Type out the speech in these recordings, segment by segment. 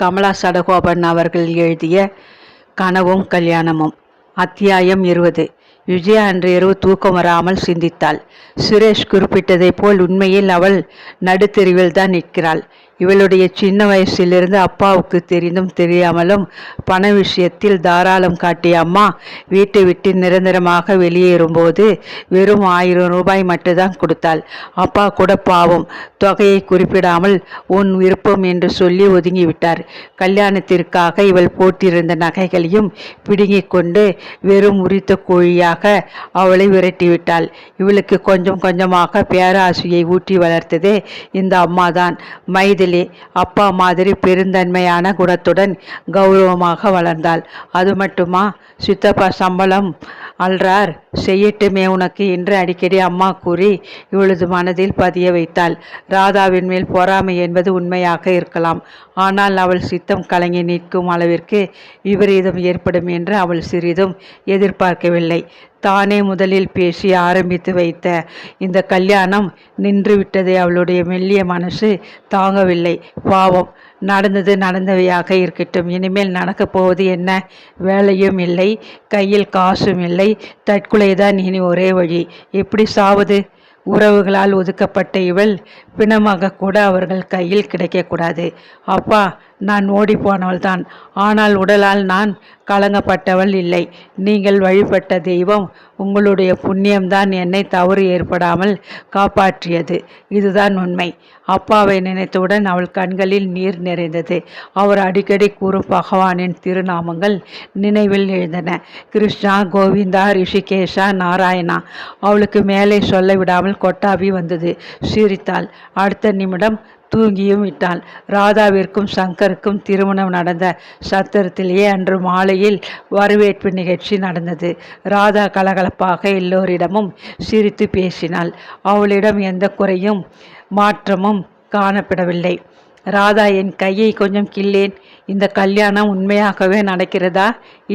கமலா சடகோபன் அவர்கள் எழுதிய கனவும் கல்யாணமும். அத்தியாயம் 20. விஜயா அன்று இரவு தூக்கம் வராமல் சிந்தித்தாள். சுரேஷ் குறிப்பிட்டதைப் போல் உண்மையில் அவள் நடுத்தெருவில் தான் நிற்கிறாள். இவளுடைய சின்ன வயசிலிருந்து அப்பாவுக்கு தெரிந்தும் தெரியாமலும் பண விஷயத்தில் தாராளம் காட்டிய அம்மா வீட்டை விட்டு நிரந்தரமாக வெளியேறும்போது வெறும் 1000 ரூபாய் மட்டும்தான் கொடுத்தாள். அப்பா கூட பாவம் தொகையை குறிப்பிடாமல் உன் விருப்பம் என்று சொல்லி ஒதுங்கிவிட்டார். கல்யாணத்திற்காக இவள் போட்டிருந்த நகைகளையும் பிடுங்கிக் கொண்டு வெறும் உரித்த கோழியாக அவளை விரட்டிவிட்டாள். இவளுக்கு கொஞ்சம் கொஞ்சமாக பேராசையை ஊட்டி வளர்த்ததே இந்த அம்மாதான். மைதிலி அப்பா மாதிரி பெருந்தன்மையான குணத்துடன் கௌரவமாக வளர்ந்தாள். அது மட்டுமா, சித்தப்பா சம்பளம் அல்றார் செய்யட்டுமே உனக்கு என்று அடிக்கடி அம்மா கூறி இவளது மனதில் பதிய வைத்தாள். ராதாவின் மேல் பொறாமை என்பது உண்மையாக இருக்கலாம். ஆனால் அவள் சித்தம் கலங்கி நிற்கும் அளவிற்கு விபரீதம் ஏற்படும் என்று அவள் சிறிதும் எதிர்பார்க்கவில்லை. தானே முதலில் பேசி ஆரம்பித்து வைத்த இந்த கல்யாணம் நின்று விட்டதை அவளுடைய மெல்லிய மனசு தாங்கவில்லை. பாவம், நடந்தது நடந்தவையாக இருக்கட்டும். இனிமேல் நடக்கப் போவது என்ன? வேலையும் இல்லை, கையில் காசும் இல்லை, தற்கொலைதான் இனி ஒரே வழி. எப்படி சாவது? உறவுகளால் ஒதுக்கப்பட்ட இவள் பிணமாக கூட அவர்கள் கையில் கிடைக்கக்கூடாது. அப்பா, நான் ஓடி போனவள்தான். ஆனால் உடலால் நான் கலங்கப்பட்டவள் இல்லை. நீங்கள் வழிபட்ட தெய்வம், உங்களுடைய புண்ணியம்தான் என்னை தவறு ஏற்படாமல் காப்பாற்றியது. இதுதான் உண்மை. அப்பாவை நினைத்தவுடன் அவள் கண்களில் நீர் நிறைந்தது. அவர் அடிக்கடி கூறும் பகவானின் திருநாமங்கள் நினைவில் எழுந்தன. கிருஷ்ணா, கோவிந்தா, ரிஷிகேஷா, நாராயணா. அவளுக்கு மேலே சொல்ல விடாமல் கொட்டாவி வந்தது. சிரித்தாள். அடுத்த நிமிடம் தூங்கியும் விட்டாள். ராதாவிற்கும் சங்கருக்கும் திருமணம் நடந்த சத்திரத்திலேயே அன்று மாலையில் வரவேற்பு நிகழ்ச்சி நடந்தது. ராதா கலகலப்பாக எல்லோரிடமும் சிரித்து பேசினாள். அவளிடம் எந்த குறையும் மாற்றமும் காணப்படவில்லை. ராதா, என் கையை கொஞ்சம் கிள்ளேன். இந்த கல்யாணம் உண்மையாகவே நடக்கிறதா,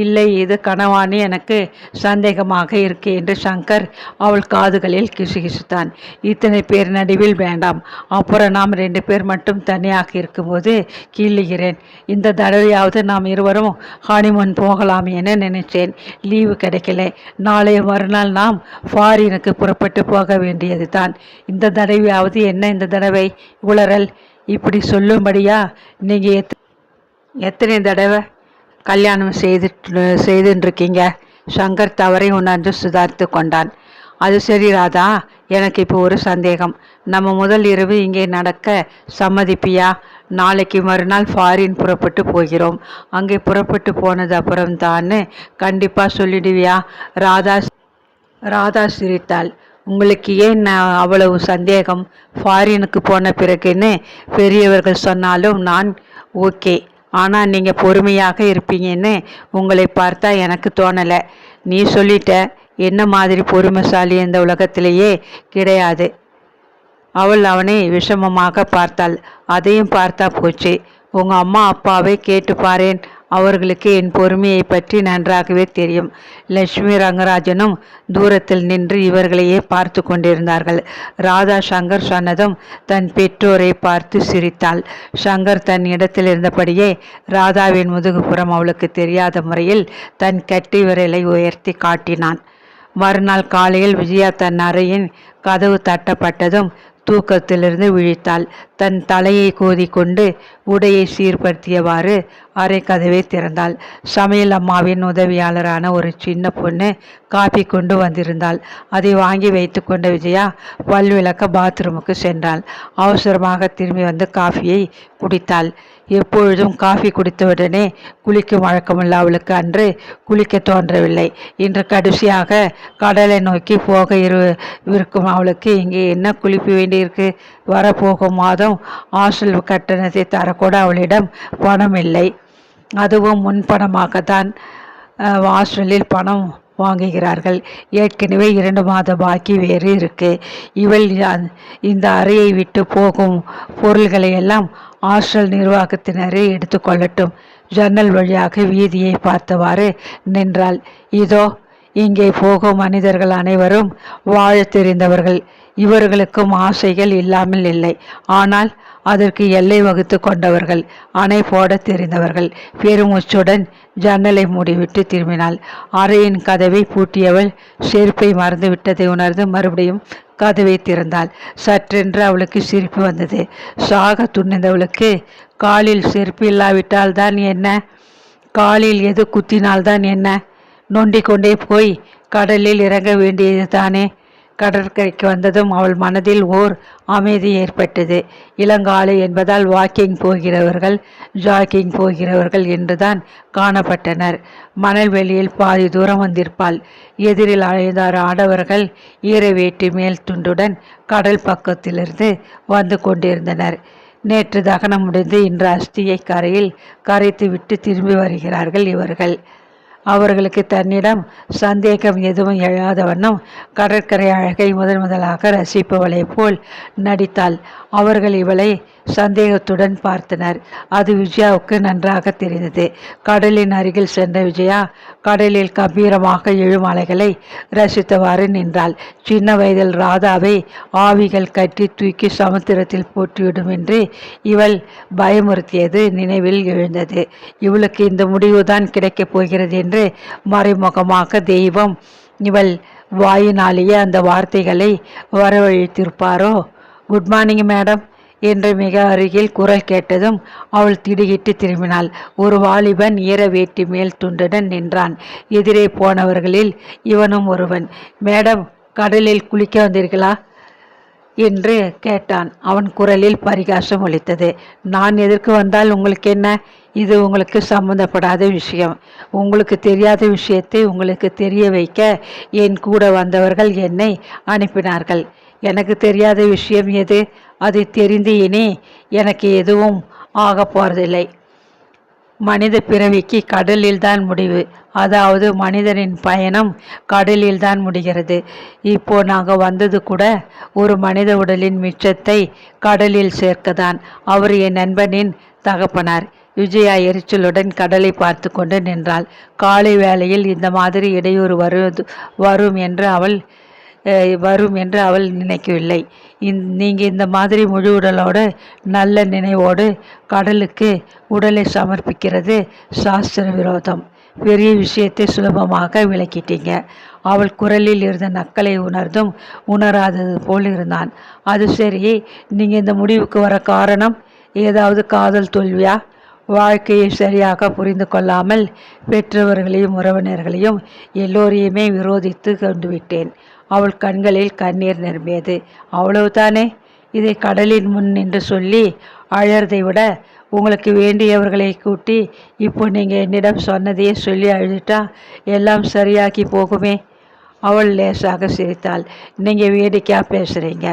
இல்லை இது கனவானே எனக்கு சந்தேகமாக இருக்கு என்று சங்கர் அவள் காதுகளில் கிசுகிசுத்தான். இத்தனை பேர் நடுவில் வேண்டாம். அப்புறம் நாம் 2 பேர் மட்டும் தனியாக இருக்கும்போது கிள்ளுகிறேன். இந்த தடவையாவது நாம் இருவரும் ஹனிமூன் போகலாம் என நினைச்சேன். லீவு கிடைக்கல. நாளைய மறுநாள் நாம் ஃபாரினுக்கு புறப்பட்டு போக வேண்டியது தான். இந்த தடவையாவது என்ன இந்த தடவை உளறல்? இப்படி சொல்லும்படியா நீங்கள் எத்தனை தடவை கல்யாணம் செய்துருக்கீங்க? சங்கர் தவறை உணர்ந்து சுதாரித்து கொண்டான். அது சரி ராதா, எனக்கு இப்போ ஒரு சந்தேகம். நம்ம முதல் இரவு இங்கே நடக்க சம்மதிப்பியா? நாளைக்கு மறுநாள் ஃபாரின் புறப்பட்டு போகிறோம். அங்கே புறப்பட்டு போனது அப்புறம் தான் கண்டிப்பாக சொல்லிடுவியா? ராதா சிரித்தாள். உங்களுக்கு ஏன் அவ்வளவு சந்தேகம்? ஃபாரினுக்கு போன பிறகுன்னு பெரியவர்கள் சொன்னாலும் நான் ஓகே. ஆனால் நீங்கள் பொறுமையாக இருப்பீங்கன்னு உங்களை பார்த்தா எனக்கு தோணலை. நீ சொல்லிட்ட. என்ன மாதிரி பொறுமைசாலி இந்த உலகத்திலேயே கிடையாது. அவள் அவனை விஷமமாக பார்த்தாள். அதையும் பார்த்தா போச்சு. உங்கள் அம்மா அப்பாவை கேட்டு பாரேன். அவர்களுக்கு என் பொறுமையை பற்றி நன்றாகவே தெரியும். லட்சுமி ரங்கராஜனும் தூரத்தில் நின்று இவர்களையே பார்த்து கொண்டிருந்தார்கள். ராதா சங்கர் சொன்னதும் தன் பெற்றோரை பார்த்து சிரித்தாள். சங்கர் தன் இடத்தில் இருந்தபடியே ராதாவின் முதுகுப்புறம் அவளுக்கு தெரியாத முறையில் தன் கட்டி விரலை உயர்த்தி காட்டினான். மறுநாள் காலையில் விஜயா தன் அறையின் கதவு தட்டப்பட்டதும் தூக்கத்திலிருந்து விழித்தாள். தன் தலையை கோதிக்கொண்டு உடையை சீர்படுத்தியவாறு அரை கதவை திறந்தாள். சமையல் அம்மாவின் உதவியாளரான ஒரு சின்ன பொண்ணு காப்பி கொண்டு வந்திருந்தாள். அதை வாங்கி வைத்து கொண்ட விஜயா பல்விளக்க பாத்ரூமுக்கு சென்றாள். அவசரமாக திரும்பி வந்து காஃபியை குடித்தாள். எப்பொழுதும் காஃபி குடித்தவுடனே குளிக்கும் வழக்கமுள்ள அவளுக்கு அன்று குளிக்க தோன்றவில்லை. இன்று கடைசியாக கடலை நோக்கி போக இருக்கும் அவளுக்கு இங்கே என்ன குளிப்பு வேண்டியிருக்கு? வரப்போகும் மாதம் ஹாஸ்டல் கட்டணத்தை தரக்கூட அவளிடம் பணம் இல்லை. அதுவும் முன்பணமாகத்தான் ஹாஸ்டலில் பணம் வாங்குகிறார்கள். ஏற்கனவே 2 மாத பாக்கி வேறு இருக்கு. இவள் இந்த அறையை விட்டு போகும் பொருள்களை எல்லாம் ஹாஸ்டல் நிர்வாகத்தினரே எடுத்துக்கொள்ளட்டும். ஜன்னல் வழியாக வீதியை பார்த்தவாறு நின்றாள். இதோ இங்கே போகும் மனிதர்கள் அனைவரும் வாழ தெரிந்தவர்கள். இவர்களுக்கும் ஆசைகள் இல்லாமல் இல்லை. ஆனால் அதற்கு எல்லை வகுத்து கொண்டவர்கள், அணை போட தெரிந்தவர்கள். பெருமூச்சுடன் ஜன்னலை மூடிவிட்டு திரும்பினாள். அறையின் கதவை பூட்டியவள் செருப்பை மறந்துவிட்டதை உணர்ந்து மறுபடியும் கதவை திறந்தாள். சற்றென்று அவளுக்கு சிரிப்பு வந்தது. சாக துணிந்தவளுக்கு காலில் செருப்பு இல்லாவிட்டால் தான் என்ன, காலில் எது குத்தினால்தான் என்ன, நொண்டிக் கொண்டே போய் கடலில் இறங்க வேண்டியது தானே. கடற்கரைக்கு வந்ததும் அவள் மனதில் ஓர் அமைதி ஏற்பட்டது. இளங்காலை என்பதால் வாக்கிங் போகிறவர்கள், ஜாக்கிங் போகிறவர்கள் என்றுதான் காணப்பட்டனர். மணல் வெளியில் பாதி தூரம் வந்திருப்பாள். எதிரில் 5-6 ஆடவர்கள் ஈர வேட்டி மேல் துண்டுடன் கடல் பக்கத்திலிருந்து வந்து கொண்டிருந்தனர். நேற்று தகனம் முடிந்து இன்று அஸ்தியை கரையில் கரைத்து விட்டு திரும்பி வருகிறார்கள் இவர்கள். அவர்களுக்கு தன்னிடம் சந்தேகம் எதுவும் எழாத வண்ணம் கடற்கரை அழகை முதலாக ரசிப்பவளைப் போல் நடித்தாள். அவர்கள் இவளை சந்தேகத்துடன் பார்த்தனர். அது விஜயாவுக்கு நன்றாக தெரிந்தது. கடலின் அருகில் சென்ற விஜயா கடலில் கம்பீரமாக எழும் அலைகளை ரசித்தவாறு நின்றாள். சின்ன வயதில் ராதாவை ஆவிகள் கட்டி தூக்கி சமுத்திரத்தில் போட்டுவிடும் என்று இவள் பயமுறுத்தியது நினைவில் எழுந்தது. இவளுக்கு இந்த முடிவுதான் கிடைக்கப் போகிறது என்று மறைமுகமாக தெய்வம் இவள் வாயினாலேயே அந்த வார்த்தைகளை வரவழைத்திருப்பாரோ. குட் மார்னிங் மேடம் என்று மிக அருகில் குரல் கேட்டதும் அவள் திடுகிட்டு திரும்பினாள். ஒரு வாலிபன் ஈர வேட்டி மேல் துண்டுடன் நின்றான். எதிரே போனவர்களில் இவனும் ஒருவன். மேடம், கடலில் குளிக்க வந்தீர்களா என்று கேட்டான். அவன் குரலில் பரிகாசம் ஒலித்தது. நான் எதற்கு வந்தால் உங்களுக்கு என்ன? இது உங்களுக்கு சம்பந்தப்படாத விஷயம். உங்களுக்கு தெரியாத விஷயத்தை உங்களுக்கு தெரிய வைக்க என் கூட வந்தவர்கள் என்னை அனுப்பினார்கள். எனக்கு தெரியாத விஷயம் எது? அது தெரிந்து இனி எனக்கு எதுவும் ஆக போறதில்லை. மனித பிறவிக்கு கடலில்தான் முடிவு. அதாவது மனிதனின் பயணம் கடலில்தான் முடிகிறது. இப்போ நாங்கள் வந்தது கூட ஒரு மனித உடலின் மிச்சத்தை கடலில் சேர்க்கதான். அவர் என் நண்பனின் தகப்பனார். விஜயா எரிச்சலுடன் கடலை பார்த்து கொண்டு நின்றாள். காலை வேளையில் இந்த மாதிரி இடையூறு வரும் என்று அவள் நினைக்கவில்லை. நீங்கள் இந்த மாதிரி முழு உடலோடு நல்ல நினைவோடு கடலுக்கு உடலை சமர்ப்பிக்கிறது சாஸ்திர விரோதம். பெரிய விஷயத்தை சுலபமாக விளக்கிட்டீங்க. அவள் குரலில் இருந்த நக்கலை உணர்ந்தும் உணராதது போல் இருந்தான். அது சரி, நீங்கள் இந்த முடிவுக்கு வர காரணம் ஏதாவது காதல் தோல்வியா? வாழ்க்கையை சரியாக புரிந்து கொள்ளாமல் பெற்றவர்களையும் உறவினர்களையும் எல்லோரையுமே விரோதித்து கொண்டு விட்டேன். அவள் கண்களில் கண்ணீர் நிரம்பியது. அவ்வளவுதானே? இதை கடலின் முன் நின்று சொல்லி அழறதை விட உங்களுக்கு வேண்டியவர்களை கூட்டி இப்போ நீங்கள் என்னிடம் சொன்னதையே சொல்லி அழுதுட்டா எல்லாம் சரியாக்கி போகுமே. அவள் லேசாக சிரித்தாள். நீங்கள் வேடிக்கையாக பேசுகிறீங்க.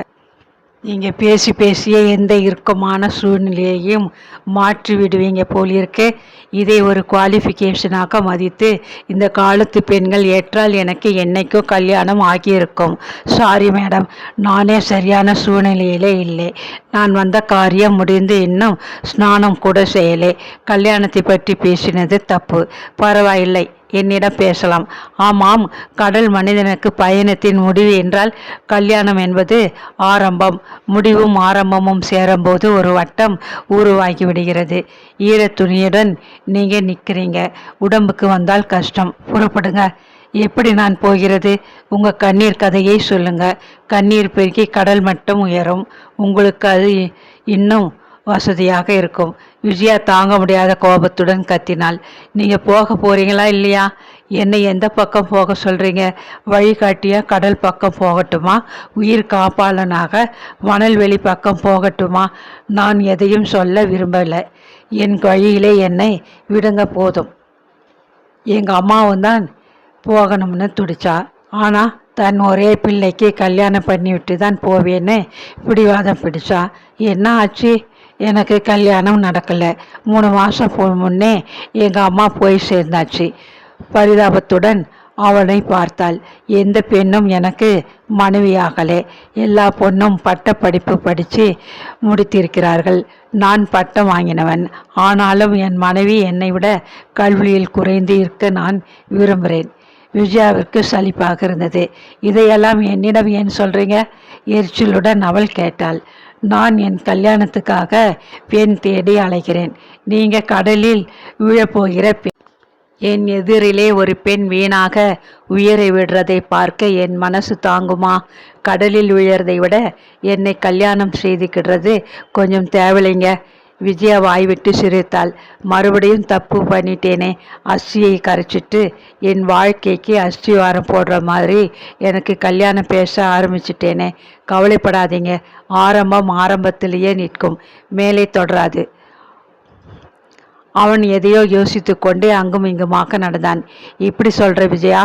நீங்கள் பேசி பேசியே எந்த இறுக்கமான சூழ்நிலையையும் மாற்றி விடுவீங்க போலிருக்கு. இதை ஒரு குவாலிஃபிகேஷனாக மதித்து இந்த காலத்து பெண்கள் ஏற்றால் எனக்கு என்னைக்கோ கல்யாணம் ஆகியிருக்கும். சாரி மேடம், நானே சரியான சூழ்நிலையிலே இல்லை. நான் வந்த காரியம் முடிந்து இன்னும் ஸ்நானம் கூட செய்யலை. கல்யாணத்தை பற்றி பேசினது தப்பு. பரவாயில்லை, என்னிடம் பேசலாம். ஆமாம், கடல் மனிதனுக்கு பயணத்தின் முடிவு என்றால் கல்யாணம் என்பது ஆரம்பம். முடிவும் ஆரம்பமும் சேரும்போது ஒரு வட்டம் உருவாகி விடுகிறது. ஈர துணியுடன் நீங்கள் நிற்கிறீங்க. உடம்புக்கு வந்தால் கஷ்டம். புறப்படுங்க. எப்படி நான் போகிறது? உங்கள் கண்ணீர் கதையை சொல்லுங்க. கண்ணீர் பெருக்கி கடல் மட்டம் உயரும். உங்களுக்கு அது இன்னும் வசதியாக இருக்கும். விஜயா தாங்க முடியாத கோபத்துடன் கத்தினாள். நீங்கள் போக போறீங்களா இல்லையா? என்னை எந்த பக்கம் போக சொல்கிறீங்க? வழிகாட்டியா கடல் பக்கம் போகட்டுமா? உயிர் காப்பாளனாக மணல்வெளி பக்கம் போகட்டுமா? நான் எதையும் சொல்ல விரும்பலை. என் வழியிலே என்னை விடுங்க போதும். எங்கள் அம்மாவும் தான் போகணும்னு துடிச்சா. ஆனால் தன் ஒரே பிள்ளைக்கு கல்யாணம் பண்ணிவிட்டு தான் போவேன்னு பிடிவாதம் பிடிச்சா. என்ன ஆச்சு? எனக்கு கல்யாணம் நடக்கலை. 3 மாதம் முன்னே எங்கள் அம்மா போய் சேர்ந்தாச்சு. பரிதாபத்துடன் அவனை பார்த்தாள். எந்த பெண்ணும் எனக்கு மனைவியாகலே. எல்லா பொண்ணும் பட்ட படிப்பு படித்து முடித்திருக்கிறார்கள். நான் பட்டம் வாங்கினவன். ஆனாலும் என் மனைவி என்னை விட கல்வியில் குறைந்து இருக்க நான் விரும்புகிறேன். விஜயாவிற்கு சலிப்பாக இருந்தது. இதையெல்லாம் என்னிடம் ஏன் சொல்கிறீங்க? எரிச்சலுடன் அவள் கேட்டாள். நான் என் கல்யாணத்துக்காக பெண் தேடி அலைகிறேன். நீங்க கடலில் விழப்போகிற பெண். என் எதிரிலே ஒரு பெண் வீணாக உயிரை விடுறதை பார்க்க என் மனசு தாங்குமா? கடலில் விழுறதை விட என்னை கல்யாணம் செய்துக்கிடுறது கொஞ்சம் தேவையில்லைங்க. விஜயா வாய்விட்டு சிரித்தாள். மறுபடியும் தப்பு பண்ணிட்டேனே. அஸ்தியை கரைச்சிட்டு என் வாழ்க்கைக்கு அஸ்திவாரம் போடுற மாதிரி எனக்கு கல்யாணம் பேச ஆரம்பிச்சிட்டேனே. கவலைப்படாதீங்க, ஆரம்பம் ஆரம்பத்திலேயே நிற்கும், மேலே தொடராது. அவன் எதையோ யோசித்து கொண்டே அங்கும் இங்குமாக நடந்தான். இப்படி சொல்ற விஜயா?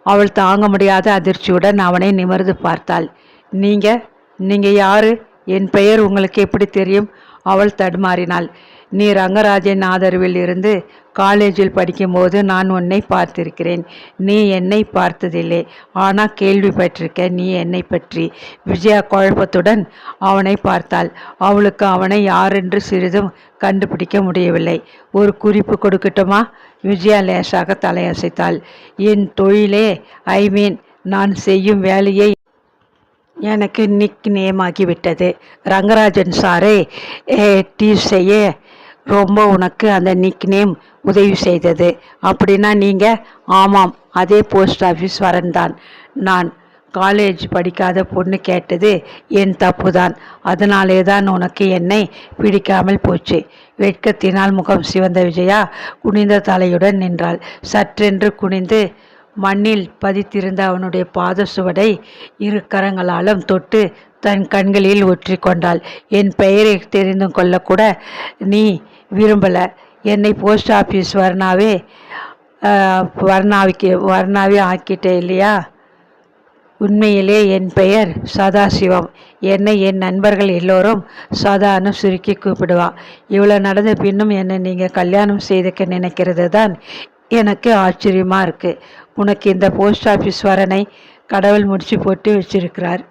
அவள் தாங்க முடியாத அதிர்ச்சியுடன் அவனை நிமிர்ந்து பார்த்தாள். நீங்க நீங்க யாரு? என் பெயர் உங்களுக்கு எப்படி தெரியும்? அவள் தடுமாறினாள். நீ ரங்கராஜன் ஆதரவில் இருந்து காலேஜில் படிக்கும்போது நான் உன்னை பார்த்திருக்கிறேன். நீ என்னை பார்த்ததில்லை, ஆனால் கேள்விப்பட்டிருக்க நீ என்னை பற்றி. விஜயா குழப்பத்துடன் அவனை பார்த்தாள். அவளுக்கு அவனை யாரென்று சிறிதும் கண்டுபிடிக்க முடியவில்லை. ஒரு குறிப்பு கொடுக்கட்டுமா? விஜயா லேசாக தலையசைத்தாள். என் தொழிலே, நான் செய்யும் வேலையை எனக்கு நிக் நேம் ஆகிவிட்டது. ரங்கராஜன் சாரை டீஸ் செய்ய ரொம்ப உனக்கு அந்த நிக் நேம் உதவி செய்தது. அப்படின்னா நீங்கள்? ஆமாம், அதே போஸ்ட் ஆஃபீஸ் வரன்தான். நான் காலேஜ் படிக்காத பொண்ணு கேட்டது என் தப்பு தான். அதனாலே தான் உனக்கு என்னை பிடிக்காமல் போச்சு. வெட்கத்தினால் முகம் சிவந்த விஜயா குனிந்த தலையுடன் நின்றாள். சற்றென்று குனிந்து மண்ணில் பதித்திருந்த அவனுடைய பாத சுவடை இரு கரங்களாலும் தொட்டு தன் கண்களில் ஒற்றி கொண்டாள். என் பெயரை தெரிந்து கொள்ளக்கூட நீ விரும்பல. என்னை போஸ்ட் ஆஃபீஸ் வர்ணாவே ஆக்கிட்டே இல்லையா? உண்மையிலே என் பெயர் சதாசிவம். என்னை என் நண்பர்கள் எல்லோரும் சதான்னு சுருக்கி கூப்பிடுவா. இவ்வளோ நடந்த பின்னும் என்னை நீங்கள் கல்யாணம் செய்துக்க நினைக்கிறது தான் எனக்கு ஆச்சரியமாக இருக்குது. உனக்கு இந்த போஸ்ட் ஆஃபீஸ் வரனை கடவுள் முடிச்சு போட்டு வச்சிருக்கிறார்.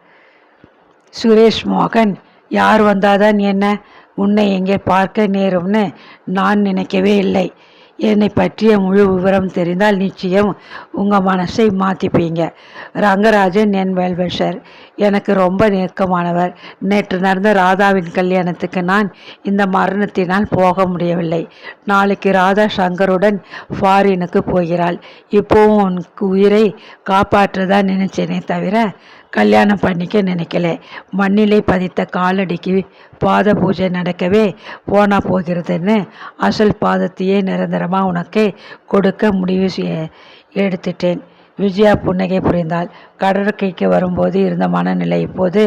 சுரேஷ் மோகன் யார் வந்தாதான் என்ன? உன்னை எங்கே பார்க்க நேரும்னு நான் நினைக்கவே இல்லை. என்னை பற்றிய முழு விவரம் தெரிந்தால் நிச்சயம் உங்கள் மனசை மாற்றிப்பீங்க. ரங்கராஜன் என் வெல்விஷர், எனக்கு ரொம்ப நெருக்கமானவர். நேற்று நடந்த ராதாவின் கல்யாணத்துக்கு நான் இந்த மரணத்தினால் போக முடியவில்லை. நாளைக்கு ராதா சங்கருடன் ஃபாரினுக்கு போகிறாள். இப்போவும் உனக்கு உயிரை காப்பாற்றதான் நினைச்சேனே தவிர கல்யாணம் பண்ணிக்க நினைக்கல. மண்ணிலே பதித்த காலடிக்கு பாத பூஜை நடக்கவே போனா போகிறதுன்னு அசல் பாதத்தையே நிரந்தரமாக உனக்கு கொடுக்க முடிவு எடுத்துட்டேன். விஜயா புன்னகை புரிந்தாள். கடற்கைக்கு வரும்போது இருந்த மனநிலை இப்போது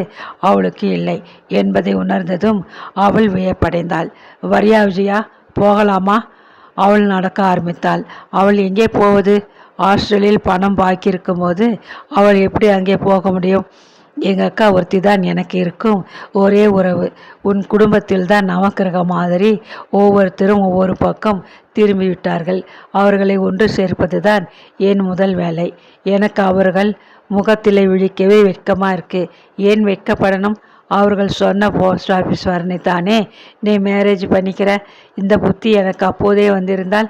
அவளுக்கு இல்லை என்பதை உணர்ந்ததும் அவள் வியப்படைந்தாள். வரியா விஜயா, போகலாமா? அவள் நடக்க ஆரம்பித்தாள். அவள் எங்கே போவது? ஹாஸ்டலில் பணம் பாக்கி இருக்கும்போது அவள் எப்படி அங்கே போக முடியும்? எங்கள் அக்கா ஒருத்தி தான் எனக்கு இருக்கும் ஒரே உறவு. உன் குடும்பத்தில் தான் நவக்கிரக மாதிரி ஒவ்வொருத்தரும் ஒவ்வொரு பக்கம் திரும்பி விட்டார்கள். அவர்களை ஒன்று சேர்ப்பது தான் என் முதல் வேலை. எனக்கு அவர்கள் முகத்திலே விழிக்கவே வெட்கமாக இருக்குது. ஏன் வெட்கப்படணும்? அவர்கள் சொன்ன போஸ்ட் ஆஃபீஸ் வரணைத்தானே நீ மேரேஜ் பண்ணிக்கிற. இந்த புத்தி எனக்கு அப்போதே வந்திருந்தால்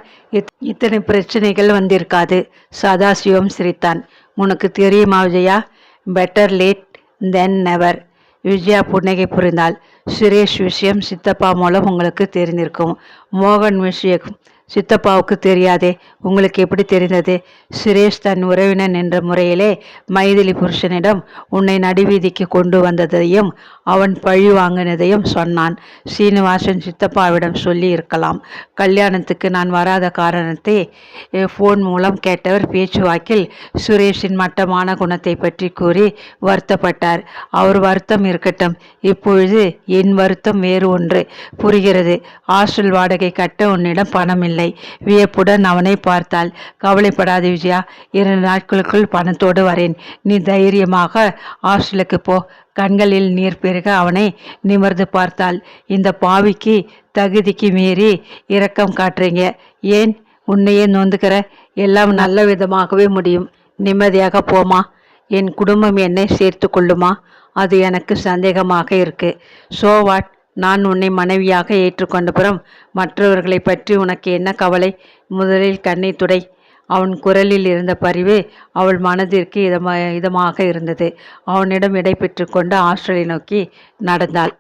இத்தனை பிரச்சனைகள் வந்திருக்காது. சதாசிவம் சிரித்தான். உனக்கு தெரியுமா விஜயா, பெட்டர் லேட் தென் நெவர். விஜயா புன்னகை புரிந்தாள். சுரேஷ் விஷயம் சித்தப்பா மூலம் உங்களுக்கு தெரிந்திருக்கும். மோகன் விஷயம் சித்தப்பாவுக்கு தெரியாதே, உங்களுக்கு எப்படி தெரிந்தது? சுரேஷ் தன் உறவினன் என்ற முறையிலே மைதிலி புருஷனிடம் உன்னை நடுவீதிக்கு கொண்டு வந்ததையும் அவன் பழி வாங்கினதையும் சொன்னான். சீனிவாசன் சித்தப்பாவிடம் சொல்லி இருக்கலாம். கல்யாணத்துக்கு நான் வராத காரணத்தை ஃபோன் மூலம் கேட்டவர் பேச்சுவாக்கில் சுரேஷின் மட்டமான குணத்தை பற்றி கூறி வருத்தப்பட்டார். அவர் வருத்தம் இருக்கட்டும், இப்பொழுது என் வருத்தம் வேறு ஒன்று. புரிகிறது. ஹாஸ்டல் வாடகை கட்ட உன்னிடம் பணம் இல்லை. வியப்புடன் அவனை பார்த்தாள். கவலைப்படாத விஜயா, 2 நாட்களுக்குள் பணத்தோடு வரேன். நீ தைரியமாக ஹாஸ்டலுக்கு போ. கண்களில் நீர் பெருக அவனை நிமிர்ந்து பார்த்தாள். இந்த பாவிக்கு தகுதிக்கு மீறி இரக்கம் காட்டுறீங்க. ஏன் உன்னையே நொந்துக்கிற? எல்லாம் நல்ல விதமாகவே முடியும். நிம்மதியாக போமா. என் குடும்பம் என்னை சேர்த்து கொள்ளுமா? அது எனக்கு சந்தேகமாக இருக்கு. So what? நான் உன்னை மனைவியாக ஏற்றுக்கொண்டபுறம் மற்றவர்களை பற்றி உனக்கு என்ன கவலை? முதலில் கண்ணை துடை. அவன் குரலில் இருந்த பரிவு அவள் மனதிற்கு இதமாக இருந்தது. அவனிடம் விடை பெற்று கொண்டு ஹாஸ்டலை நோக்கி நடந்தாள்.